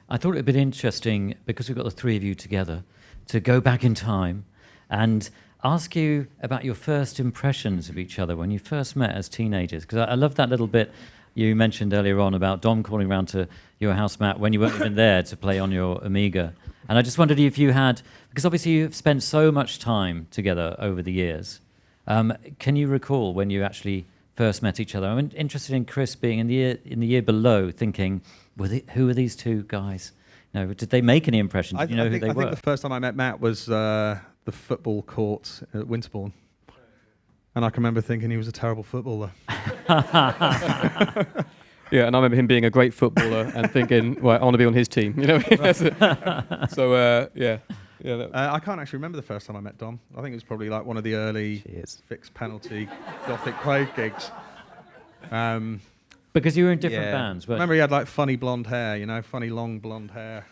I thought it'd been interesting, because we've got the three of you together, to go back in time and ask you about your first impressions of each other when you first met as teenagers. Because I love that little bit you mentioned earlier on about Dom calling around to your house, Matt, when you weren't even there to play on your Amiga. And I just wondered if you had, because obviously you've spent so much time together over the years, can you recall when you actually first met each other? I'm interested in Chris being in the year below, thinking, who are these two guys? You know, did they make any impression? Did you know who they were? I think the first time I met Matt was the football court at Winterbourne. And I can remember thinking he was a terrible footballer. Yeah, and I remember him being a great footballer and thinking, well, I want to be on his team. You know. So yeah. I can't actually remember the first time I met Dom. I think it was probably like one of the early fixed penalty Gothic Plague gigs. Because you were in different bands. I remember he had like funny blonde hair, you know, funny long blonde hair.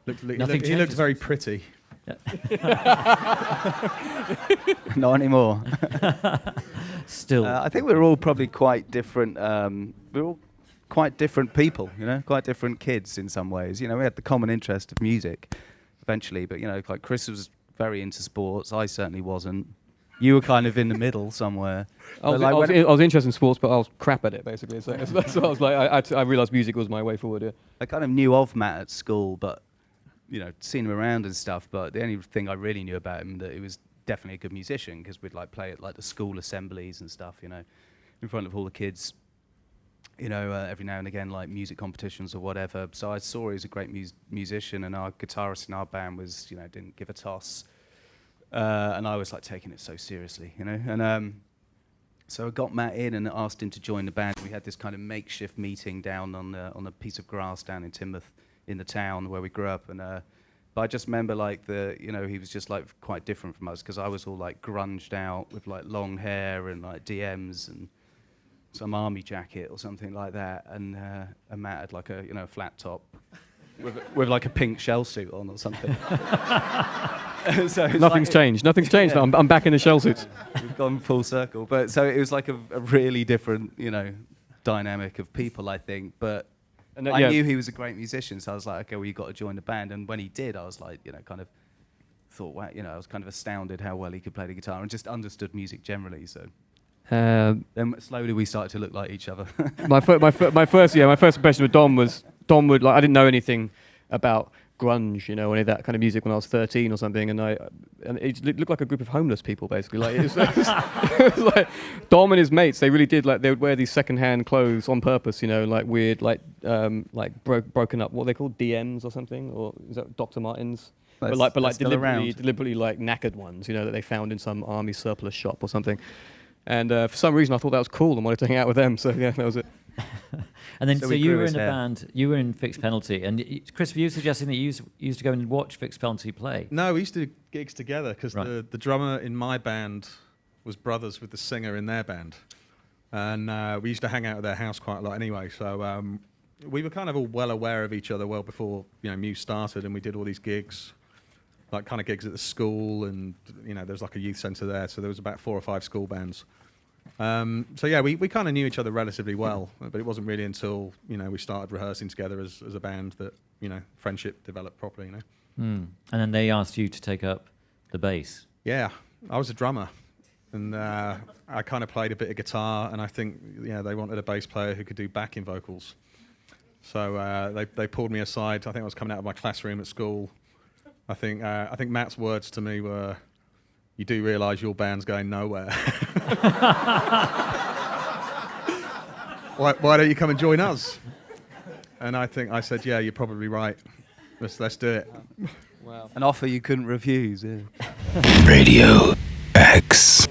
He looked very pretty. Not anymore. Still. I think we're all probably quite different. We're all quite different people, you know, quite different kids in some ways. You know, we had the common interest of music eventually, but, you know, like Chris was very into sports. I certainly wasn't. You were kind of in the middle somewhere. I was interested in sports, but I was crap at it, basically. So that's what I was like. I realised music was my way forward, yeah. I kind of knew of Matt at school, but, you know, seen him around and stuff, but the only thing I really knew about him that he was definitely a good musician, because we'd like play at like the school assemblies and stuff, you know, in front of all the kids, you know, every now and again, like music competitions or whatever. So I saw he was a great musician, and our guitarist in our band was, you know, didn't give a toss. And I was like taking it so seriously, you know. And so I got Matt in and asked him to join the band. We had this kind of makeshift meeting down on a piece of grass down in Teignmouth in the town where we grew up. And but I just remember like you know, he was just like quite different from us, because I was all like grunged out with like long hair and like DMs and some army jacket or something like that. And Matt had like a, you know, flat top with like a pink shell suit on or something. So Nothing's changed. Yeah. Now. I'm back in the shell suits. We've gone full circle. But so it was like a really different, you know, dynamic of people, I think. But I knew he was a great musician, so I was like, okay, well, you got to join the band. And when he did, I was like, you know, kind of thought, wow, you know, I was kind of astounded how well he could play the guitar and just understood music generally. So then slowly we started to look like each other. my first impression with Dom would like, I didn't know anything about grunge, you know, any of that kind of music when I was 13 or something, and it looked like a group of homeless people, basically. Like, it was like Dom and his mates, they really did, like, they would wear these second-hand clothes on purpose, you know, like weird, like broken up, what they called DMs or something, or is that Dr. Martens? But deliberately like knackered ones, you know, that they found in some army surplus shop or something. And for some reason, I thought that was cool and wanted to hang out with them. So yeah, that was it. And then, so you were in a band. You were in Fixed Penalty, and Chris, were you suggesting that you used to go and watch Fixed Penalty play? No, we used to do gigs together, because the drummer in my band was brothers with the singer in their band, and we used to hang out at their house quite a lot anyway. So we were kind of all well aware of each other well before, you know, Muse started, and we did all these gigs, like kind of gigs at the school, and, you know, there was like a youth centre there, so there was about 4 or 5 school bands. So yeah, we kind of knew each other relatively well, but it wasn't really until, you know, we started rehearsing together as a band that, you know, friendship developed properly, you know. And then they asked you to take up the bass. Yeah, I was a drummer, and I kind of played a bit of guitar, and I think, you know, they wanted a bass player who could do backing vocals. So they pulled me aside. I think I was coming out of my classroom at school. I think Matt's words to me were, "You do realise your band's going nowhere. Why don't you come and join us?" And I think I said, "Yeah, you're probably right. Let's do it." Wow. An offer you couldn't refuse. Yeah. Radio X.